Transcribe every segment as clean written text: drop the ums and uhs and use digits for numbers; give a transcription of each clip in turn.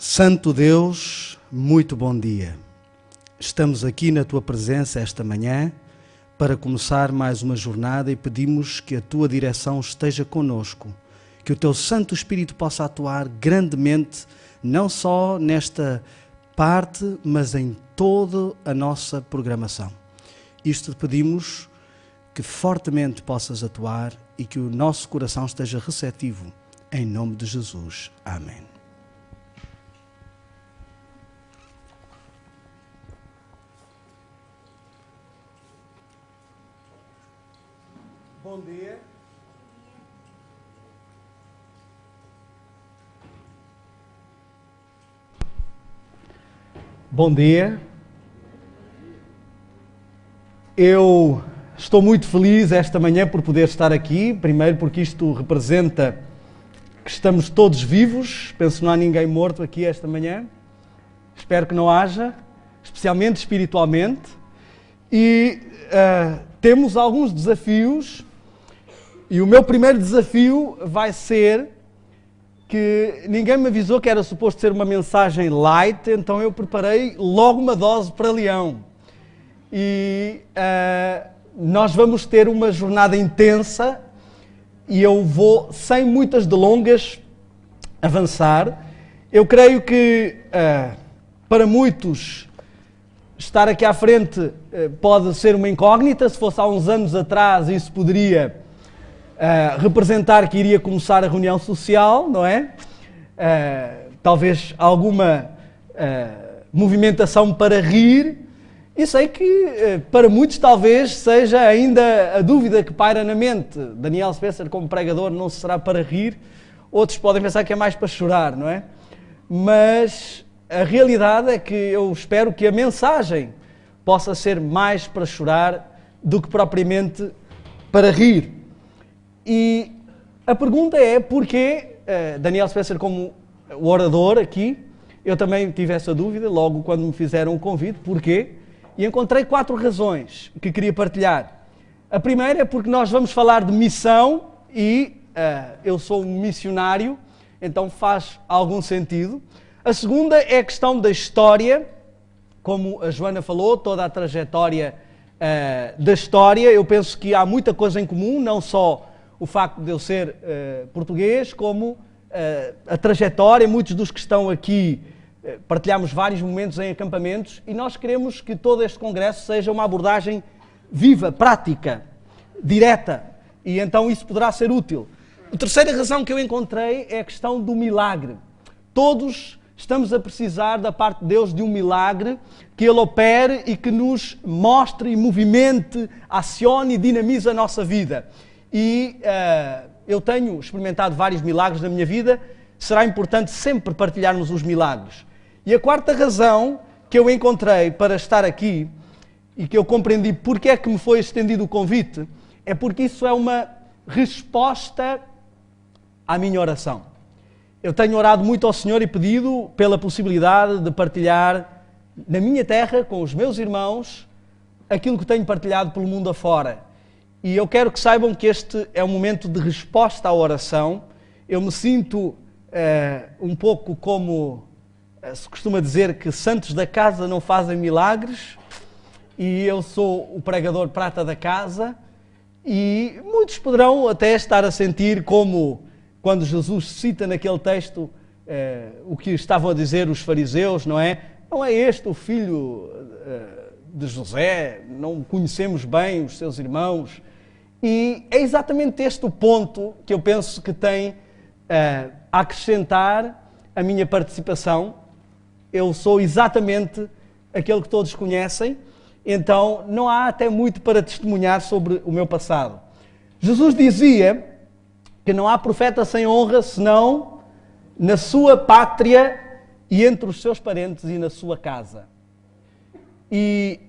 Santo Deus, muito bom dia. Estamos aqui na Tua presença esta manhã para começar mais uma jornada e pedimos que a Tua direção esteja conosco, que o Teu Santo Espírito possa atuar grandemente, não só nesta parte, mas em toda a nossa programação. Isto pedimos que fortemente possas atuar e que o nosso coração esteja receptivo. Em nome de Jesus. Amém. Bom dia. Bom dia. Eu estou muito feliz esta manhã por poder estar aqui. Primeiro porque isto representa que estamos todos vivos. Penso que não há ninguém morto aqui esta manhã. Espero que não haja, especialmente espiritualmente. E temos alguns desafios. E o meu primeiro desafio vai ser que ninguém me avisou que era suposto ser uma mensagem light, então eu preparei logo uma dose para Leão. E nós vamos ter uma jornada intensa e eu vou, sem muitas delongas, avançar. Eu creio que para muitos estar aqui à frente pode ser uma incógnita. Se fosse há uns anos atrás, isso poderia representar que iria começar a reunião social, não é? Talvez alguma movimentação para rir. E sei que para muitos talvez seja ainda a dúvida que paira na mente. Daniel Spencer, como pregador, não será para rir. Outros podem pensar que é mais para chorar, não é? Mas a realidade é que eu espero que a mensagem possa ser mais para chorar do que propriamente para rir. E a pergunta é porquê, Daniel Spencer como o orador aqui, eu também tive essa dúvida logo quando me fizeram o convite, porquê? E encontrei 4 razões que queria partilhar. A primeira é porque nós vamos falar de missão e eu sou um missionário, então faz algum sentido. A segunda é a questão da história, como a Joana falou, toda a trajetória da história. Eu penso que há muita coisa em comum, não só o facto de eu ser português, como a trajetória. Muitos dos que estão aqui partilhamos vários momentos em acampamentos e nós queremos que todo este congresso seja uma abordagem viva, prática, direta, e então isso poderá ser útil. A terceira razão que eu encontrei é a questão do milagre. Todos estamos a precisar da parte de Deus de um milagre, que Ele opere e que nos mostre e movimente, acione e dinamize a nossa vida. E eu tenho experimentado vários milagres na minha vida, será importante sempre partilharmos os milagres. E a quarta razão que eu encontrei para estar aqui e que eu compreendi porque é que me foi estendido o convite, é porque isso é uma resposta à minha oração. Eu tenho orado muito ao Senhor e pedido pela possibilidade de partilhar na minha terra, com os meus irmãos, aquilo que tenho partilhado pelo mundo afora. E eu quero que saibam que este é um momento de resposta à oração. Eu me sinto um pouco como se costuma dizer que santos da casa não fazem milagres, e eu sou o pregador prata da casa, e muitos poderão até estar a sentir como quando Jesus cita naquele texto o que estavam a dizer os fariseus, não é? Não é este o filho de José? Não conhecemos bem os seus irmãos? E é exatamente este o ponto que eu penso que tem a acrescentar a minha participação. Eu sou exatamente aquele que todos conhecem, então não há até muito para testemunhar sobre o meu passado. Jesus dizia que não há profeta sem honra senão na sua pátria e entre os seus parentes e na sua casa. E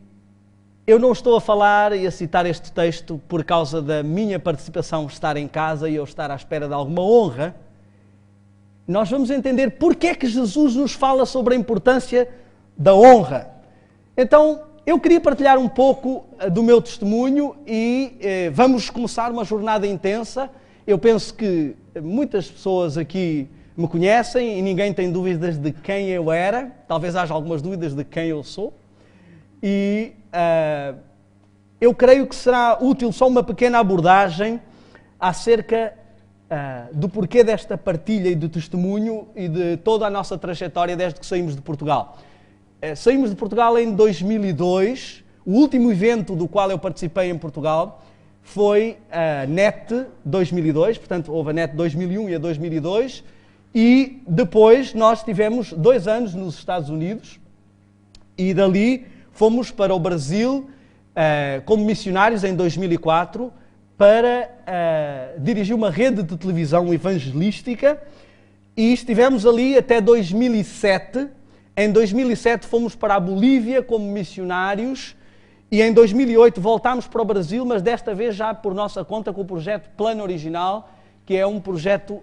eu não estou a falar e a citar este texto por causa da minha participação estar em casa e eu estar à espera de alguma honra. Nós vamos entender porque é que Jesus nos fala sobre a importância da honra. Então, eu queria partilhar um pouco do meu testemunho e vamos começar uma jornada intensa. Eu penso que muitas pessoas aqui me conhecem e ninguém tem dúvidas de quem eu era. Talvez haja algumas dúvidas de quem eu sou. E eu creio que será útil só uma pequena abordagem acerca do porquê desta partilha e do testemunho e de toda a nossa trajetória desde que saímos de Portugal. Saímos de Portugal em 2002. O último evento do qual eu participei em Portugal foi a NET 2002, portanto houve a NET 2001 e a 2002, e depois nós tivemos 2 anos nos Estados Unidos e dali fomos para o Brasil como missionários em 2004 para dirigir uma rede de televisão evangelística e estivemos ali até 2007. Em 2007 fomos para a Bolívia como missionários e em 2008 voltámos para o Brasil, mas desta vez já por nossa conta com o projeto Plano Original, que é um projeto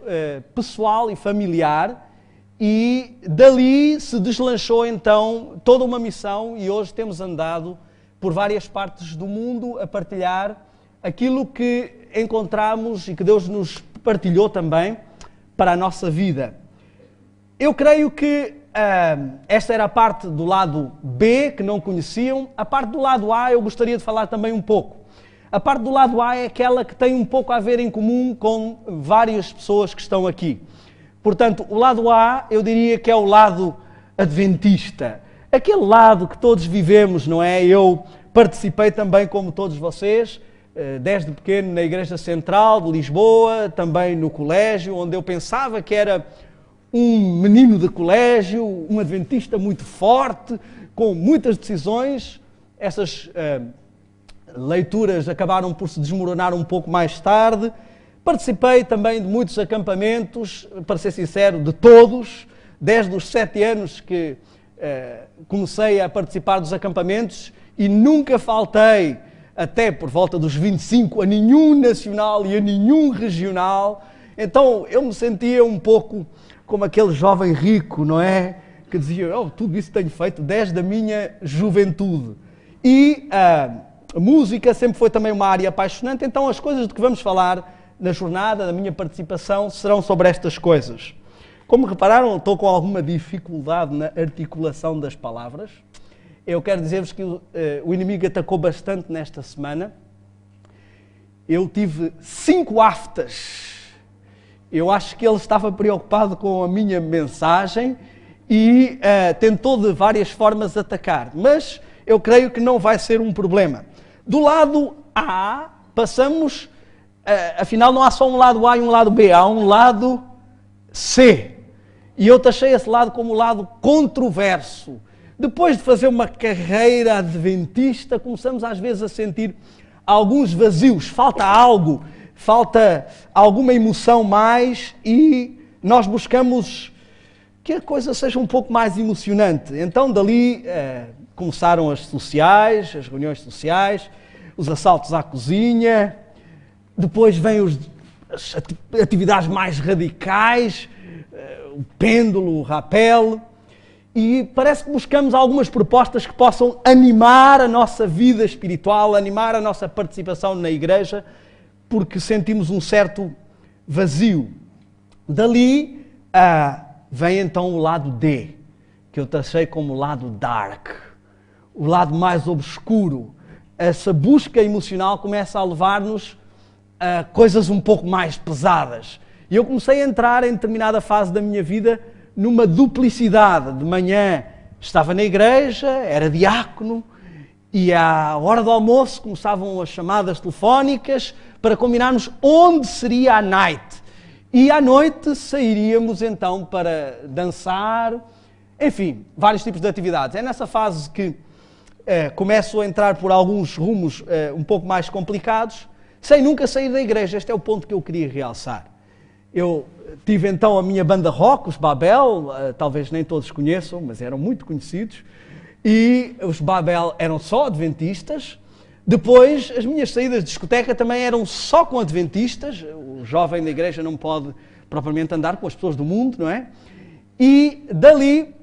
pessoal e familiar, e dali se deslanchou então toda uma missão e hoje temos andado por várias partes do mundo a partilhar aquilo que encontramos e que Deus nos partilhou também para a nossa vida. Eu creio que esta era a parte do lado B, que não conheciam. A parte do lado A eu gostaria de falar também um pouco. A parte do lado A é aquela que tem um pouco a ver em comum com várias pessoas que estão aqui. Portanto, o lado A eu diria que é o lado adventista. Aquele lado que todos vivemos, não é? Eu participei também, como todos vocês, desde pequeno na Igreja Central de Lisboa, também no colégio, onde eu pensava que era um menino de colégio, um adventista muito forte, com muitas decisões. Essas leituras acabaram por se desmoronar um pouco mais tarde. Participei também de muitos acampamentos, para ser sincero, de todos, desde os 7 anos que comecei a participar dos acampamentos e nunca faltei, até por volta dos 25, a nenhum nacional e a nenhum regional. Então eu me sentia um pouco como aquele jovem rico, não é? Que dizia, tudo isso tenho feito desde a minha juventude. E a música sempre foi também uma área apaixonante, então as coisas de que vamos falar na jornada, da minha participação, serão sobre estas coisas. Como repararam, estou com alguma dificuldade na articulação das palavras. Eu quero dizer-vos que o inimigo atacou bastante nesta semana. Eu tive 5 aftas. Eu acho que ele estava preocupado com a minha mensagem e tentou de várias formas atacar. Mas eu creio que não vai ser um problema. Do lado A, passamos, afinal não há só um lado A e um lado B, há um lado C. E eu taxei esse lado como o lado controverso. Depois de fazer uma carreira adventista, começamos às vezes a sentir alguns vazios, falta algo, falta alguma emoção mais e nós buscamos que a coisa seja um pouco mais emocionante. Então dali começaram as sociais, as reuniões sociais, os assaltos à cozinha, depois vêm as atividades mais radicais, o pêndulo, o rapel, e parece que buscamos algumas propostas que possam animar a nossa vida espiritual, animar a nossa participação na igreja, porque sentimos um certo vazio. Dali vem então o lado D, que eu taxei como o lado dark, o lado mais obscuro. Essa busca emocional começa a levar-nos a coisas um pouco mais pesadas. E eu comecei a entrar em determinada fase da minha vida numa duplicidade. De manhã estava na igreja, era diácono, e à hora do almoço começavam as chamadas telefónicas para combinarmos onde seria a night. E à noite sairíamos então para dançar, enfim, vários tipos de atividades. É nessa fase que começo a entrar por alguns rumos um pouco mais complicados, sem nunca sair da igreja. Este é o ponto que eu queria realçar. Eu tive então a minha banda rock, os Babel, talvez nem todos conheçam, mas eram muito conhecidos, e os Babel eram só adventistas. Depois, as minhas saídas de discoteca também eram só com adventistas. O jovem da igreja não pode propriamente andar com as pessoas do mundo, não é? E dali,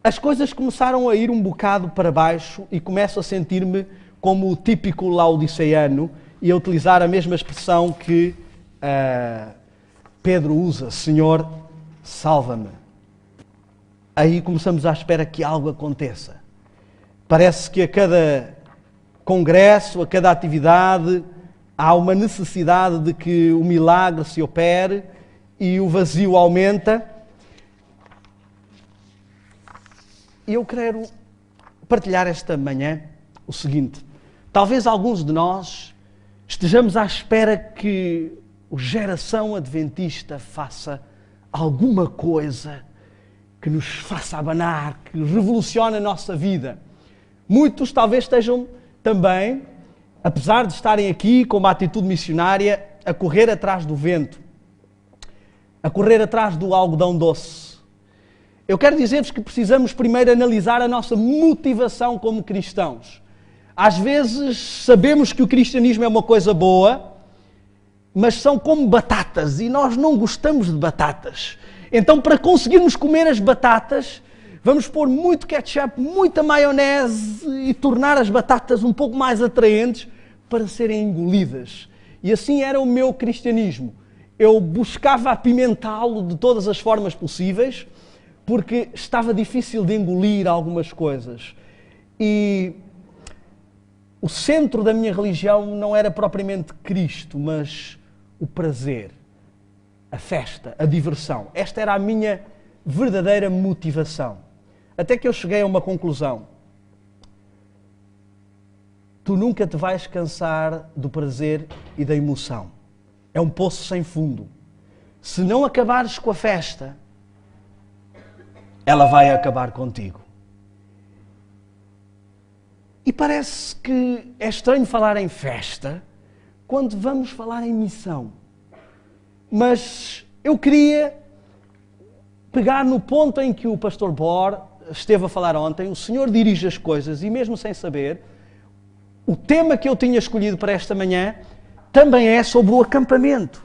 as coisas começaram a ir um bocado para baixo e começo a sentir-me como o típico laodiceano e a utilizar a mesma expressão que Pedro usa, Senhor, salva-me. Aí começamos à espera que algo aconteça. Parece que a cada congresso, a cada atividade, há uma necessidade de que o milagre se opere e o vazio aumenta. E eu quero partilhar esta manhã o seguinte. Talvez alguns de nós estejamos à espera que o Geração Adventista faça alguma coisa que nos faça abanar, que revolucione a nossa vida. Muitos talvez estejam também, apesar de estarem aqui com uma atitude missionária, a correr atrás do vento, a correr atrás do algodão doce. Eu quero dizer-vos que precisamos primeiro analisar a nossa motivação como cristãos. Às vezes sabemos que o cristianismo é uma coisa boa, mas são como batatas e nós não gostamos de batatas. Então, para conseguirmos comer as batatas, vamos pôr muito ketchup, muita maionese e tornar as batatas um pouco mais atraentes para serem engolidas. E assim era o meu cristianismo. Eu buscava apimentá-lo de todas as formas possíveis, porque estava difícil de engolir algumas coisas. E o centro da minha religião não era propriamente Cristo, mas o prazer, a festa, a diversão. Esta era a minha verdadeira motivação. Até que eu cheguei a uma conclusão. Tu nunca te vais cansar do prazer e da emoção. É um poço sem fundo. Se não acabares com a festa, ela vai acabar contigo. E parece que é estranho falar em festa quando vamos falar em missão. Mas eu queria pegar no ponto em que o pastor Bor esteve a falar ontem. O Senhor dirige as coisas e mesmo sem saber, o tema que eu tinha escolhido para esta manhã também é sobre o acampamento.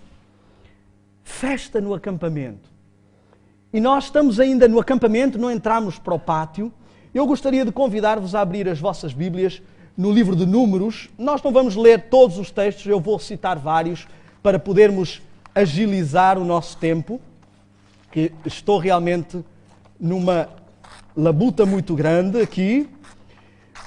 Festa no acampamento. E nós estamos ainda no acampamento, não entramos para o pátio. Eu gostaria de convidar-vos a abrir as vossas Bíblias no livro de Números. Nós não vamos ler todos os textos, eu vou citar vários para podermos agilizar o nosso tempo, que estou realmente numa labuta muito grande aqui.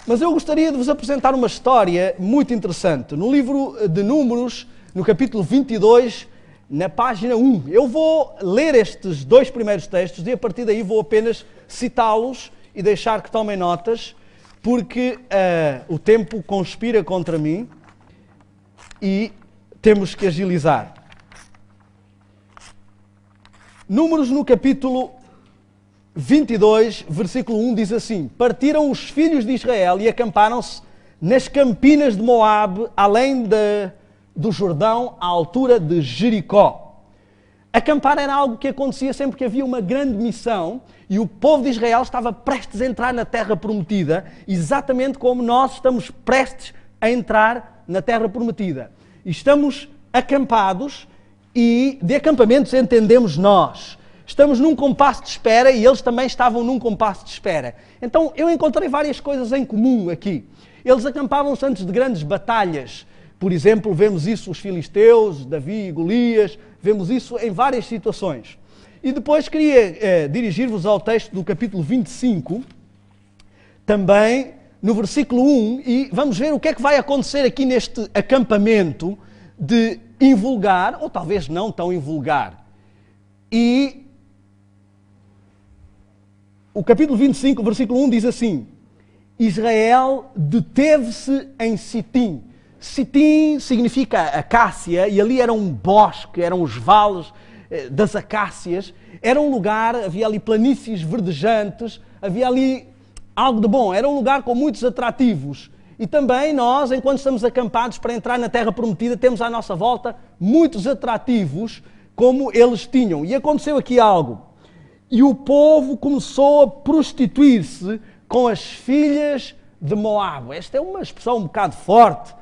Mas eu gostaria de vos apresentar uma história muito interessante. No livro de Números, no capítulo 22, na página 1. Eu vou ler estes dois primeiros textos e a partir daí vou apenas citá-los e deixar que tomem notas, porque o tempo conspira contra mim e temos que agilizar. Números no capítulo 22, versículo 1 diz assim: Partiram os filhos de Israel e acamparam-se nas campinas de Moabe, além do Jordão, à altura de Jericó. Acampar era algo que acontecia sempre que havia uma grande missão e o povo de Israel estava prestes a entrar na Terra Prometida, exatamente como nós estamos prestes a entrar na Terra Prometida. Estamos acampados e de acampamentos entendemos nós. Estamos num compasso de espera e eles também estavam num compasso de espera. Então eu encontrei várias coisas em comum aqui. Eles acampavam-se antes de grandes batalhas. Por exemplo, vemos isso os filisteus, Davi e Golias, vemos isso em várias situações. E depois queria dirigir-vos ao texto do capítulo 25, também no versículo 1, e vamos ver o que é que vai acontecer aqui neste acampamento de invulgar, ou talvez não tão invulgar. E o capítulo 25, versículo 1 diz assim: Israel deteve-se em Sitim. Sitim significa acácia, e ali era um bosque, eram os vales das acácias. Era um lugar, havia ali planícies verdejantes, havia ali algo de bom. Era um lugar com muitos atrativos. E também nós, enquanto estamos acampados para entrar na Terra Prometida, temos à nossa volta muitos atrativos, como eles tinham. E aconteceu aqui algo. E o povo começou a prostituir-se com as filhas de Moabe. Esta é uma expressão um bocado forte,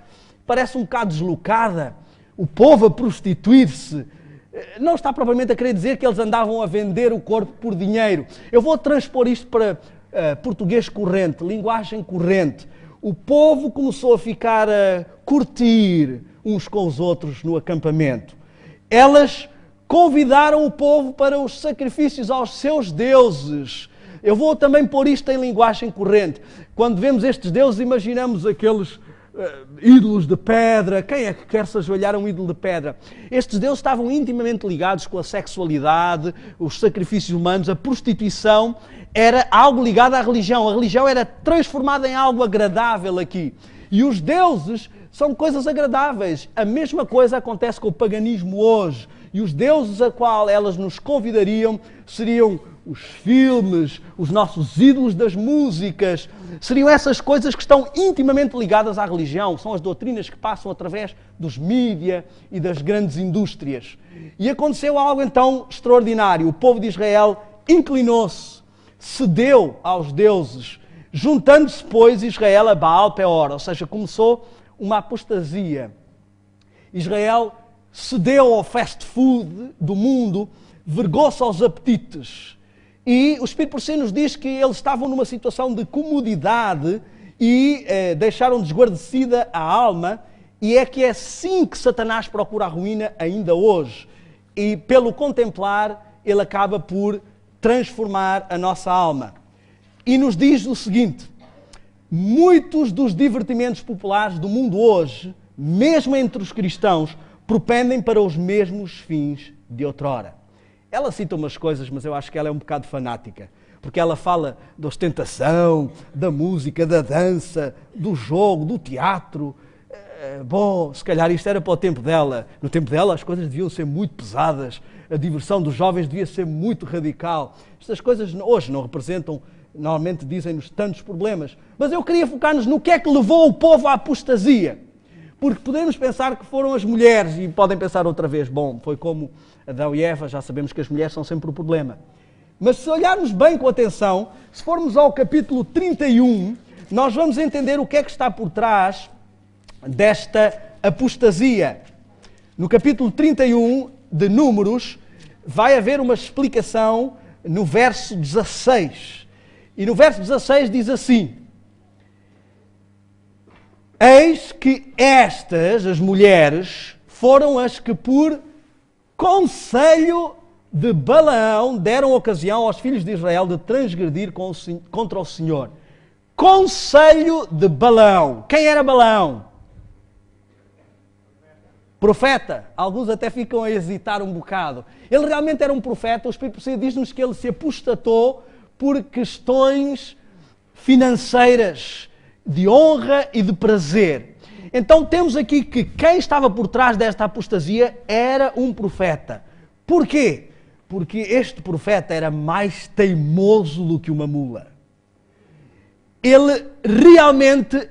parece um bocado deslocada. O povo a prostituir-se não está propriamente a querer dizer que eles andavam a vender o corpo por dinheiro. Eu vou transpor isto para português corrente, linguagem corrente. O povo começou a ficar a curtir uns com os outros no acampamento. Elas convidaram o povo para os sacrifícios aos seus deuses. Eu vou também pôr isto em linguagem corrente. Quando vemos estes deuses, imaginamos aqueles ídolos de pedra. Quem é que quer se ajoelhar a um ídolo de pedra? Estes deuses estavam intimamente ligados com a sexualidade, os sacrifícios humanos, a prostituição. Era algo ligado à religião. A religião era transformada em algo agradável aqui. E os deuses são coisas agradáveis. A mesma coisa acontece com o paganismo hoje. E os deuses a qual elas nos convidariam seriam os filmes, os nossos ídolos das músicas. Seriam essas coisas que estão intimamente ligadas à religião. São as doutrinas que passam através dos mídia e das grandes indústrias. E aconteceu algo então extraordinário. O povo de Israel inclinou-se, cedeu aos deuses, juntando-se, pois, Israel a Baal Peor. Ou seja, começou uma apostasia. Israel cedeu ao fast food do mundo, vergou-se aos apetites. E o Espírito por si nos diz que eles estavam numa situação de comodidade e deixaram desguarnecida a alma, e é que é assim que Satanás procura a ruína ainda hoje. E pelo contemplar, ele acaba por transformar a nossa alma. E nos diz o seguinte: muitos dos divertimentos populares do mundo hoje, mesmo entre os cristãos, propendem para os mesmos fins de outrora. Ela cita umas coisas, mas eu acho que ela é um bocado fanática, porque ela fala da ostentação, da música, da dança, do jogo, do teatro. Bom, se calhar isto era para o tempo dela. No tempo dela as coisas deviam ser muito pesadas, a diversão dos jovens devia ser muito radical. Estas coisas hoje não representam, normalmente dizem-nos, tantos problemas. Mas eu queria focar-nos no que é que levou o povo à apostasia. Porque podemos pensar que foram as mulheres, e podem pensar outra vez, bom, foi como Adão e Eva, já sabemos que as mulheres são sempre o problema. Mas se olharmos bem com atenção, se formos ao capítulo 31, nós vamos entender o que é que está por trás desta apostasia. No capítulo 31 de Números, vai haver uma explicação no verso 16. E no verso 16 diz assim: eis que estas, as mulheres, foram as que por conselho de Balaão deram ocasião aos filhos de Israel de transgredir contra o Senhor. Conselho de Balaão. Quem era Balaão? Profeta. Alguns até ficam a hesitar um bocado. Ele realmente era um profeta. O Espírito Santo diz-nos que ele se apostatou por questões financeiras, de honra e de prazer. Então temos aqui que quem estava por trás desta apostasia era um profeta. Porquê? Porque este profeta era mais teimoso do que uma mula. Ele realmente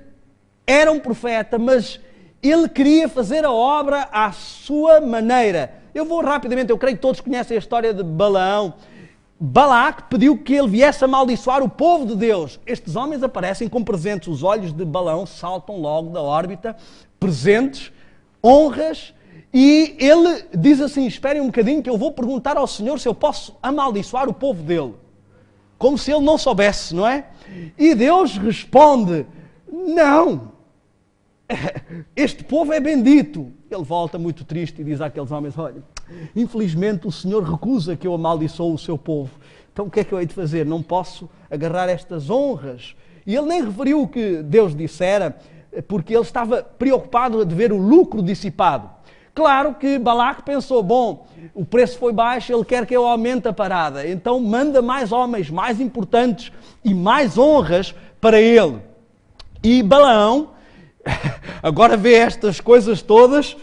era um profeta, mas ele queria fazer a obra à sua maneira. Eu vou rapidamente, eu creio que todos conhecem a história de Balaão. Balaque pediu que ele viesse amaldiçoar o povo de Deus. Estes homens aparecem com presentes. Os olhos de Balaão saltam logo da órbita. Presentes, honras. E ele diz assim: esperem um bocadinho que eu vou perguntar ao Senhor se eu posso amaldiçoar o povo dele. Como se ele não soubesse, não é? E Deus responde: não. Este povo é bendito. Ele volta muito triste e diz àqueles homens: olha, infelizmente o Senhor recusa que eu amaldiçoe o seu povo. Então o que é que eu hei de fazer? Não posso agarrar estas honras. E ele nem referiu o que Deus dissera, porque ele estava preocupado de ver o lucro dissipado. Claro que Balaque pensou: bom, o preço foi baixo, ele quer que eu aumente a parada. Então manda mais homens, mais importantes e mais honras para ele. E Balaão agora vê estas coisas todas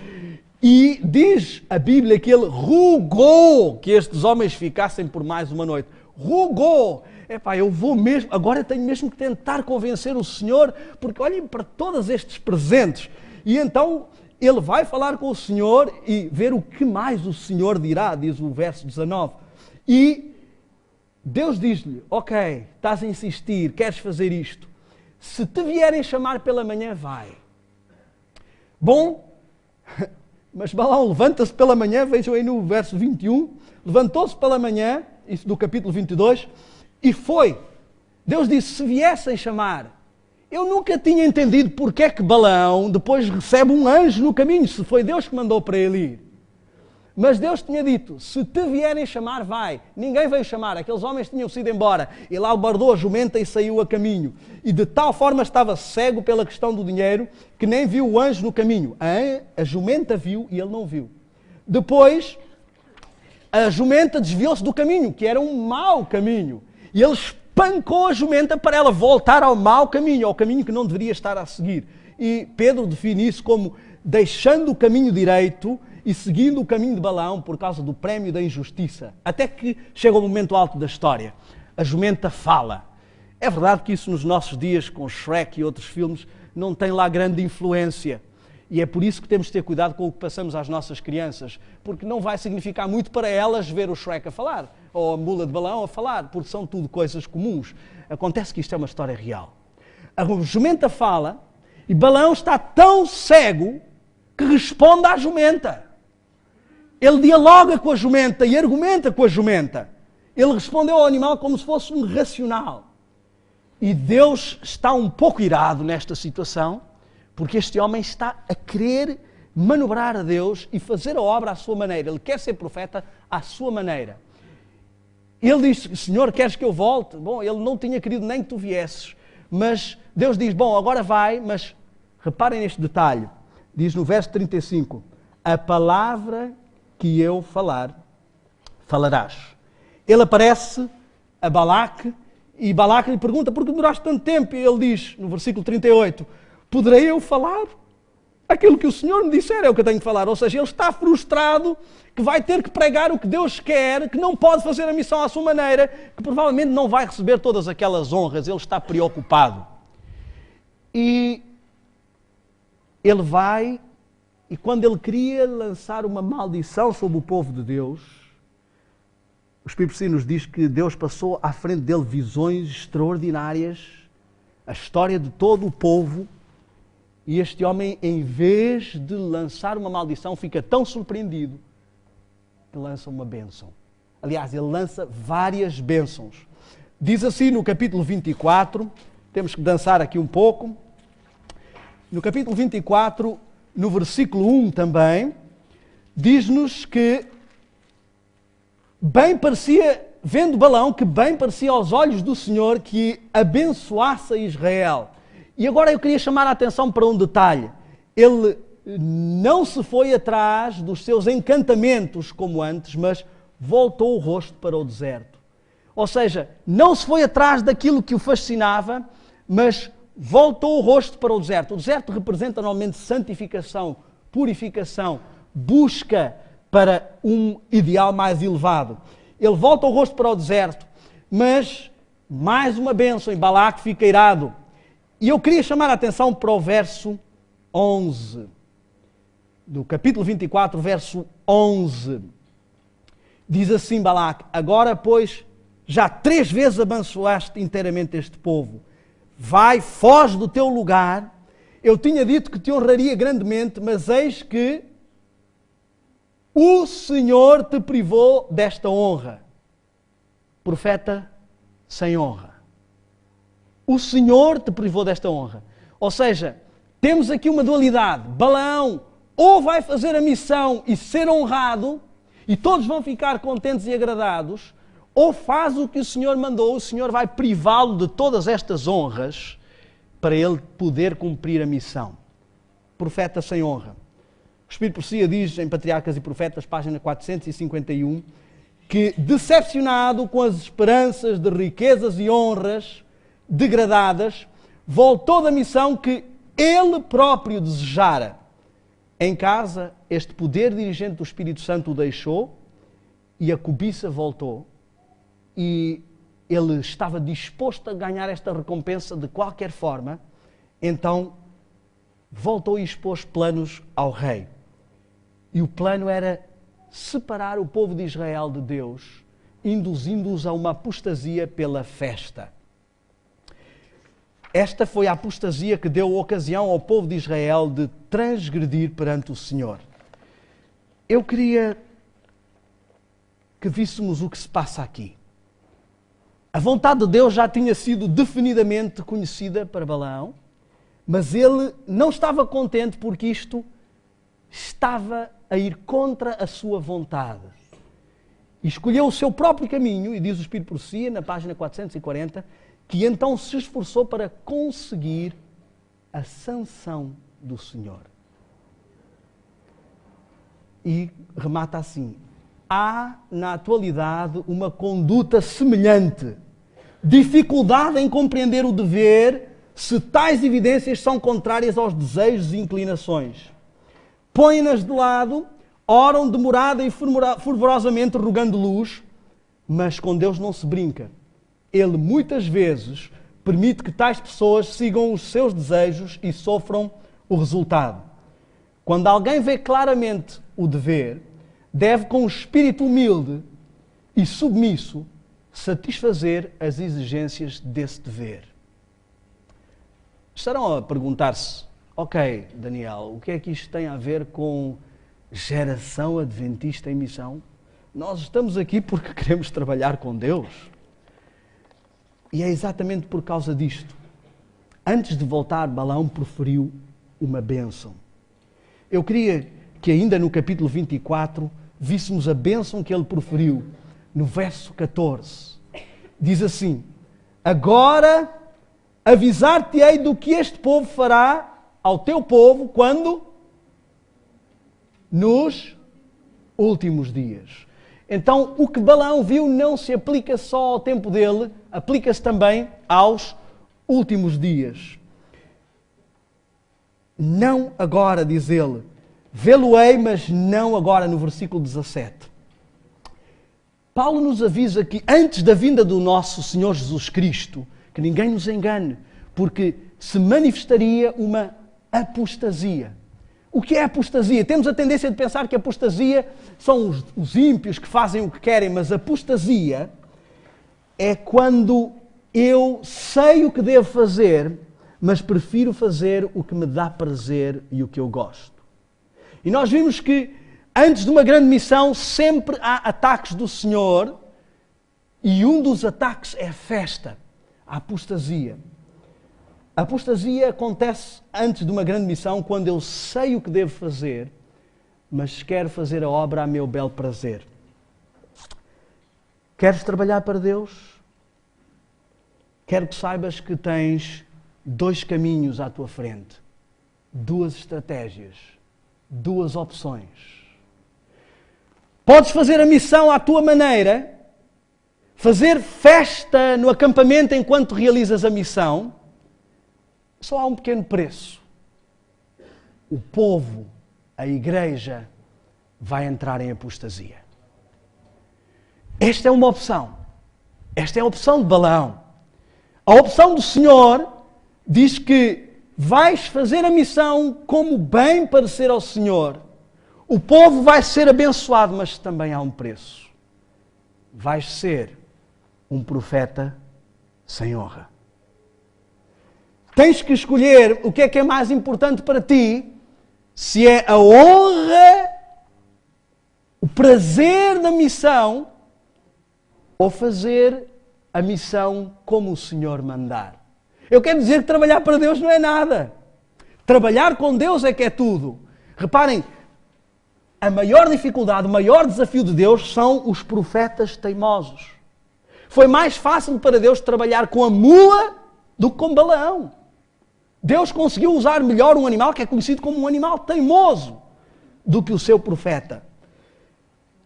e diz a Bíblia que ele rogou que estes homens ficassem por mais uma noite. Rogou. Epá, eu vou mesmo, agora eu tenho mesmo que tentar convencer o Senhor, porque olhem para todos estes presentes. E então ele vai falar com o Senhor e ver o que mais o Senhor dirá, diz o verso 19. E Deus diz-lhe: ok, estás a insistir, queres fazer isto. Se te vierem chamar pela manhã, vai. Bom, mas Balaão levanta-se pela manhã, vejam aí no verso 21, levantou-se pela manhã, isso do capítulo 22, e foi. Deus disse: se viessem chamar. Eu nunca tinha entendido porque é que Balaão depois recebe um anjo no caminho, se foi Deus que mandou para ele ir. Mas Deus tinha dito, se te vierem chamar, vai. Ninguém veio chamar, aqueles homens tinham sido embora. E lá bardou a jumenta e saiu a caminho. E de tal forma estava cego pela questão do dinheiro, que nem viu o anjo no caminho. A jumenta viu e ele não viu. Depois, a jumenta desviou-se do caminho, que era um mau caminho. E ele espancou a jumenta para ela voltar ao mau caminho, ao caminho que não deveria estar a seguir. E Pedro define isso como deixando o caminho direito e seguindo o caminho de Balaão por causa do prémio da injustiça. Até que chega o momento alto da história. A jumenta fala. É verdade que isso nos nossos dias, com Shrek e outros filmes, não tem lá grande influência. E é por isso que temos de ter cuidado com o que passamos às nossas crianças, porque não vai significar muito para elas ver o Shrek a falar, ou a mula de Balaão a falar, porque são tudo coisas comuns. Acontece que isto é uma história real. A jumenta fala e Balaão está tão cego que responde à jumenta. Ele dialoga com a jumenta e argumenta com a jumenta. Ele respondeu ao animal como se fosse um racional. E Deus está um pouco irado nesta situação, porque este homem está a querer manobrar a Deus e fazer a obra à sua maneira. Ele quer ser profeta à sua maneira. Ele diz, Senhor, queres que eu volte? Bom, ele não tinha querido nem que tu viesses. Mas Deus diz, bom, agora vai, mas reparem neste detalhe. Diz no verso 35, a palavra que eu falar, falarás. Ele aparece a Balaque e Balaque lhe pergunta, por que duraste tanto tempo? E ele diz, no versículo 38, poderei eu falar? Aquilo que o Senhor me disser é o que eu tenho que falar. Ou seja, ele está frustrado que vai ter que pregar o que Deus quer, que não pode fazer a missão à sua maneira, que provavelmente não vai receber todas aquelas honras. Ele está preocupado. E ele vai, e quando ele queria lançar uma maldição sobre o povo de Deus, o Espírito Santo nos diz que Deus passou à frente dele visões extraordinárias, a história de todo o povo, e este homem, em vez de lançar uma maldição, fica tão surpreendido que lança uma bênção. Aliás, ele lança várias bênçãos. Diz assim no capítulo 24, temos que dançar aqui um pouco, no capítulo 24, no versículo 1 também, diz-nos que bem parecia, vendo Balaão, que bem parecia aos olhos do Senhor que abençoasse a Israel. E agora eu queria chamar a atenção para um detalhe. Ele não se foi atrás dos seus encantamentos como antes, mas voltou o rosto para o deserto. Ou seja, não se foi atrás daquilo que o fascinava, mas voltou o rosto para o deserto. O deserto representa normalmente santificação, purificação, busca para um ideal mais elevado. Ele volta o rosto para o deserto, mas mais uma bênção, e Balaque fica irado. E eu queria chamar a atenção para o verso 11. Do capítulo 24, verso 11. Diz assim Balaque, agora, pois, já 3 vezes abençoaste inteiramente este povo. Vai, foge do teu lugar. Eu tinha dito que te honraria grandemente, mas eis que o Senhor te privou desta honra. Profeta sem honra. O Senhor te privou desta honra. Ou seja, temos aqui uma dualidade. Balaão ou vai fazer a missão e ser honrado, e todos vão ficar contentes e agradados, ou faz o que o Senhor mandou, o Senhor vai privá-lo de todas estas honras para ele poder cumprir a missão. Profeta sem honra. O Espírito Profecia diz em Patriarcas e Profetas, página 451, que decepcionado com as esperanças de riquezas e honras degradadas, voltou da missão que ele próprio desejara. Em casa, este poder dirigente do Espírito Santo o deixou e a cobiça voltou. E ele estava disposto a ganhar esta recompensa de qualquer forma, então voltou e expôs planos ao rei. E o plano era separar o povo de Israel de Deus, induzindo-os a uma apostasia pela festa. Esta foi a apostasia que deu ocasião ao povo de Israel de transgredir perante o Senhor. Eu queria que víssemos o que se passa aqui. A vontade de Deus já tinha sido definidamente conhecida para Balaão, mas ele não estava contente porque isto estava a ir contra a sua vontade. E escolheu o seu próprio caminho, e diz o Espírito por si, na página 440, que então se esforçou para conseguir a sanção do Senhor. E remata assim: há na atualidade uma conduta semelhante, dificuldade em compreender o dever se tais evidências são contrárias aos desejos e inclinações. Põem-nas de lado, oram demorada e fervorosamente rogando luz, mas com Deus não se brinca. Ele muitas vezes permite que tais pessoas sigam os seus desejos e sofram o resultado. Quando alguém vê claramente o dever, deve com um espírito humilde e submisso satisfazer as exigências desse dever. Estarão a perguntar-se: ok, Daniel, o que é que isto tem a ver com geração adventista em missão? Nós estamos aqui porque queremos trabalhar com Deus. E é exatamente por causa disto. Antes de voltar, Balaão proferiu uma bênção. Eu queria que ainda no capítulo 24 víssemos a bênção que ele proferiu no verso 14. Diz assim: agora avisar-te-ei do que este povo fará ao teu povo quando? Nos últimos dias. Então, o que Balaão viu não se aplica só ao tempo dele, aplica-se também aos últimos dias. Não agora, diz ele. Vê-lo-ei, mas não agora, no versículo 17. Paulo nos avisa que antes da vinda do nosso Senhor Jesus Cristo, que ninguém nos engane, porque se manifestaria uma apostasia. O que é apostasia? Temos a tendência de pensar que apostasia são os ímpios que fazem o que querem, mas apostasia é quando eu sei o que devo fazer, mas prefiro fazer o que me dá prazer e o que eu gosto. E nós vimos que antes de uma grande missão sempre há ataques do Senhor, e um dos ataques é a festa, a apostasia. A apostasia acontece antes de uma grande missão, quando eu sei o que devo fazer, mas quero fazer a obra a meu belo prazer. Queres trabalhar para Deus? Quero que saibas que tens dois caminhos à tua frente, duas estratégias, duas opções. Podes fazer a missão à tua maneira, fazer festa no acampamento enquanto realizas a missão. Só há um pequeno preço. O povo, a igreja, vai entrar em apostasia. Esta é uma opção. Esta é a opção de Balaão. A opção do Senhor diz que vais fazer a missão como bem parecer ao Senhor. O povo vai ser abençoado, mas também há um preço. Vais ser um profeta sem honra. Tens que escolher o que é mais importante para ti, se é a honra, o prazer da missão, ou fazer a missão como o Senhor mandar. Eu quero dizer que trabalhar para Deus não é nada. Trabalhar com Deus é que é tudo. Reparem, a maior dificuldade, o maior desafio de Deus são os profetas teimosos. Foi mais fácil para Deus trabalhar com a mula do que com Balaão. Deus conseguiu usar melhor um animal que é conhecido como um animal teimoso do que o seu profeta.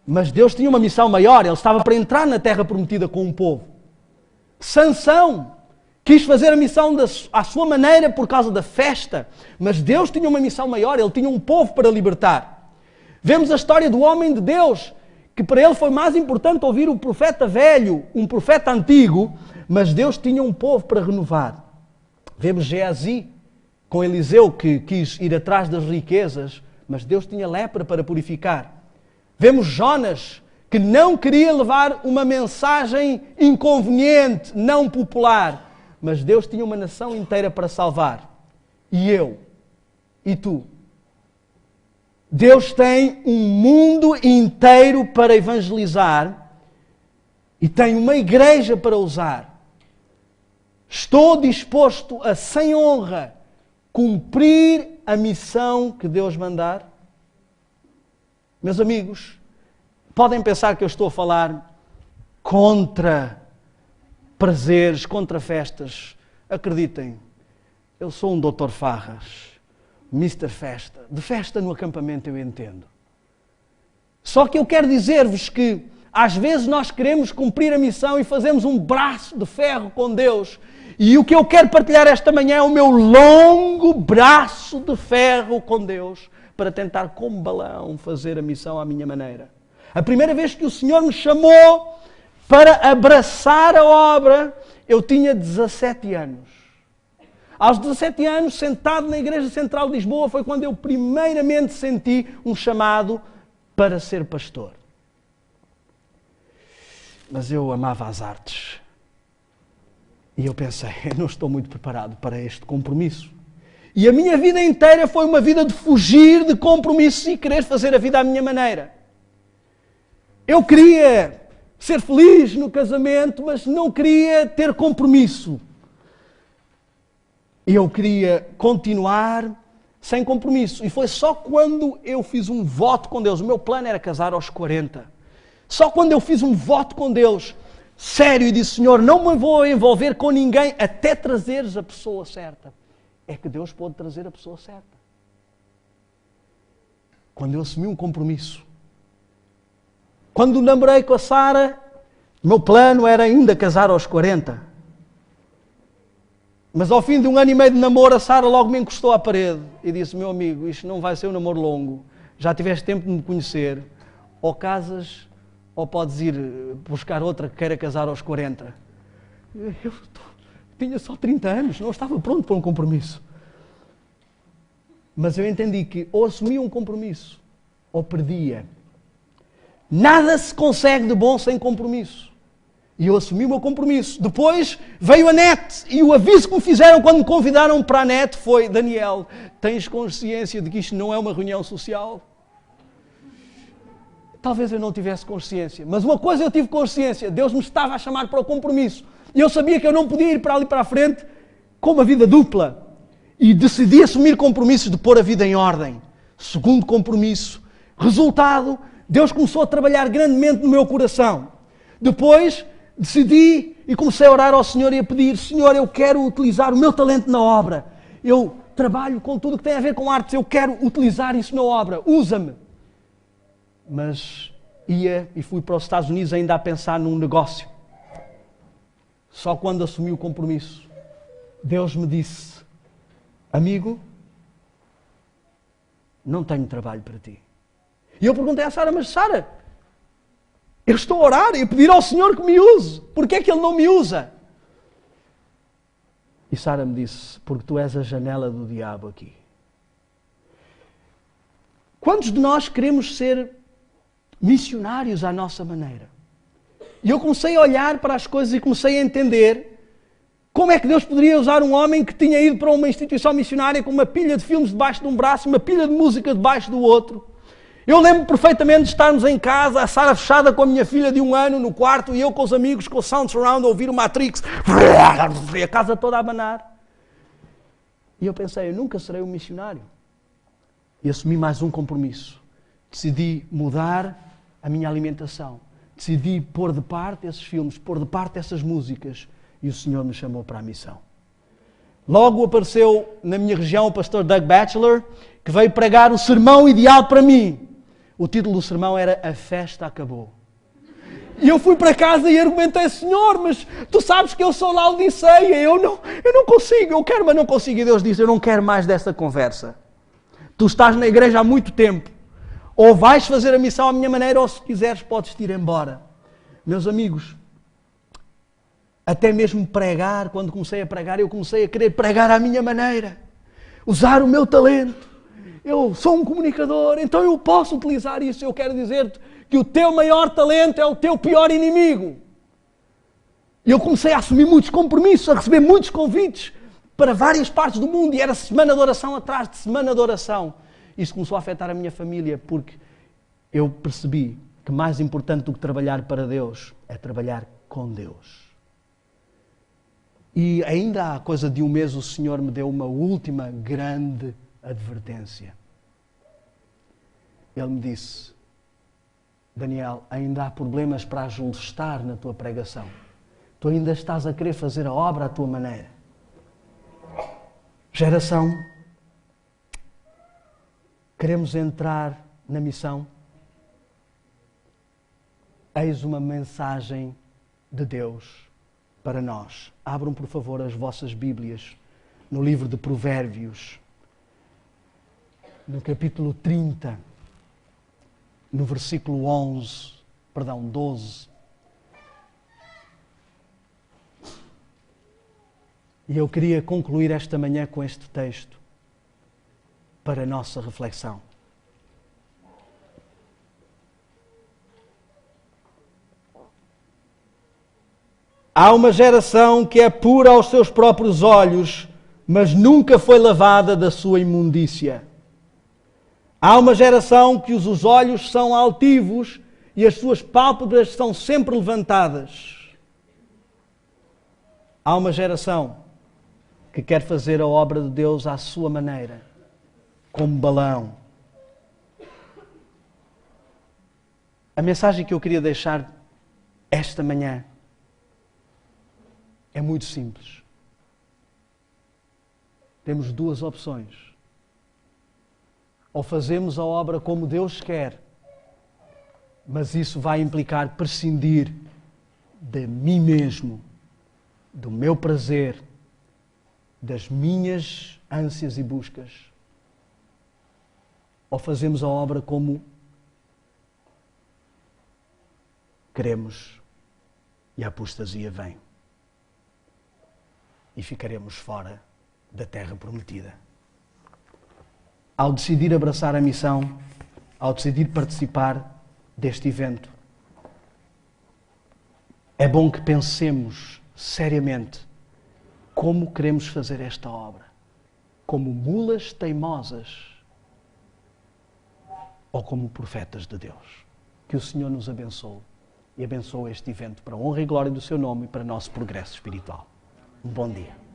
Mas Deus tinha uma missão maior, ele estava para entrar na terra prometida com um povo. Sansão quis fazer a missão à sua maneira por causa da festa, mas Deus tinha uma missão maior, ele tinha um povo para libertar. Vemos a história do homem de Deus, que para ele foi mais importante ouvir um profeta velho, um profeta antigo, mas Deus tinha um povo para renovar. Vemos Geazi com Eliseu, que quis ir atrás das riquezas, mas Deus tinha lepra para purificar. Vemos Jonas, que não queria levar uma mensagem inconveniente, não popular, mas Deus tinha uma nação inteira para salvar. E eu, e tu. Deus tem um mundo inteiro para evangelizar e tem uma igreja para usar. Estou disposto a, sem honra, cumprir a missão que Deus mandar? Meus amigos, podem pensar que eu estou a falar contra prazeres, contra festas. Acreditem, eu sou um Dr. Farras, Mr. Festa. De festa no acampamento eu entendo. Só que eu quero dizer-vos que às vezes nós queremos cumprir a missão e fazemos um braço de ferro com Deus. E o que eu quero partilhar esta manhã é o meu longo braço de ferro com Deus para tentar, como balão, fazer a missão à minha maneira. A primeira vez que o Senhor me chamou para abraçar a obra, eu tinha 17 anos. Aos 17 anos, sentado na Igreja Central de Lisboa, foi quando eu primeiramente senti um chamado para ser pastor. Mas eu amava as artes. E eu pensei, eu não estou muito preparado para este compromisso. E a minha vida inteira foi uma vida de fugir de compromissos e querer fazer a vida à minha maneira. Eu queria ser feliz no casamento, mas não queria ter compromisso. E eu queria continuar sem compromisso. E foi só quando eu fiz um voto com Deus. O meu plano era casar aos 40. Só quando eu fiz um voto com Deus, sério, e disse, Senhor, não me vou envolver com ninguém até trazeres a pessoa certa. É que Deus pode trazer a pessoa certa. Quando eu assumi um compromisso. Quando namorei com a Sara, o meu plano era ainda casar aos 40. Mas ao fim de 1 ano e meio de namoro, a Sara logo me encostou à parede e disse, meu amigo, isto não vai ser um namoro longo. Já tiveste tempo de me conhecer. Ou casas, ou podes ir buscar outra que queira casar aos 40. Eu tinha só 30 anos, não estava pronto para um compromisso. Mas eu entendi que ou assumia um compromisso, ou perdia. Nada se consegue de bom sem compromisso. E eu assumi o meu compromisso. Depois veio a net, e o aviso que me fizeram quando me convidaram para a net foi, Daniel, tens consciência de que isto não é uma reunião social? Talvez eu não tivesse consciência, mas uma coisa eu tive consciência, Deus me estava a chamar para o compromisso. E eu sabia que eu não podia ir para ali para a frente com uma vida dupla. E decidi assumir compromissos de pôr a vida em ordem. Segundo compromisso. Resultado, Deus começou a trabalhar grandemente no meu coração. Depois, decidi e comecei a orar ao Senhor e a pedir, Senhor, eu quero utilizar o meu talento na obra. Eu trabalho com tudo que tem a ver com artes, eu quero utilizar isso na obra. Usa-me. Mas ia e fui para os Estados Unidos ainda a pensar num negócio. Só quando assumi o compromisso, Deus me disse, amigo, não tenho trabalho para ti. E eu perguntei à Sara, mas Sara, eu estou a orar e a pedir ao Senhor que me use. Porquê é que Ele não me usa? E Sara me disse, porque tu és a janela do diabo aqui. Quantos de nós queremos ser missionários à nossa maneira? E eu comecei a olhar para as coisas e comecei a entender como é que Deus poderia usar um homem que tinha ido para uma instituição missionária com uma pilha de filmes debaixo de um braço e uma pilha de música debaixo do outro. Eu lembro perfeitamente de estarmos em casa, a Sara fechada com a minha filha de 1 ano no quarto e eu com os amigos com o sound surround a ouvir o Matrix, a casa toda a abanar. E eu pensei, eu nunca serei um missionário. E assumi mais um compromisso. Decidi mudar a minha alimentação. Decidi pôr de parte esses filmes, pôr de parte essas músicas. E o Senhor me chamou para a missão. Logo apareceu na minha região o pastor Doug Batchelor, que veio pregar o sermão ideal para mim. O título do sermão era A Festa Acabou. E eu fui para casa e argumentei, Senhor, mas tu sabes que eu sou Laodiceia, eu não consigo, eu quero, mas não consigo. E Deus disse, eu não quero mais dessa conversa. Tu estás na igreja há muito tempo. Ou vais fazer a missão à minha maneira, ou se quiseres podes ir embora. Meus amigos, até mesmo pregar, quando comecei a pregar, eu comecei a querer pregar à minha maneira. Usar o meu talento. Eu sou um comunicador, então eu posso utilizar isso. Eu quero dizer-te que o teu maior talento é o teu pior inimigo. E eu comecei a assumir muitos compromissos, a receber muitos convites para várias partes do mundo. E era semana de oração atrás de semana de oração. Isso começou a afetar a minha família, porque eu percebi que mais importante do que trabalhar para Deus é trabalhar com Deus. E ainda há coisa de 1 mês o Senhor me deu uma última grande advertência. Ele me disse, Daniel, ainda há problemas para ajustar na tua pregação. Tu ainda estás a querer fazer a obra à tua maneira. Geração, queremos entrar na missão. Eis uma mensagem de Deus para nós. Abram, por favor, as vossas Bíblias no livro de Provérbios, no capítulo 30, no versículo 12. E eu queria concluir esta manhã com este texto para a nossa reflexão. Há uma geração que é pura aos seus próprios olhos, mas nunca foi lavada da sua imundícia. Há uma geração que os olhos são altivos e as suas pálpebras são sempre levantadas. Há uma geração que quer fazer a obra de Deus à sua maneira, como Balaão. A mensagem que eu queria deixar esta manhã é muito simples. Temos duas opções. Ou fazemos a obra como Deus quer, mas isso vai implicar prescindir de mim mesmo, do meu prazer, das minhas ânsias e buscas. Ou fazemos a obra como queremos e a apostasia vem. E ficaremos fora da terra prometida. Ao decidir abraçar a missão, ao decidir participar deste evento, é bom que pensemos seriamente como queremos fazer esta obra. Como mulas teimosas ou como profetas de Deus. Que o Senhor nos abençoe e abençoe este evento para a honra e glória do seu nome e para o nosso progresso espiritual. Um bom dia.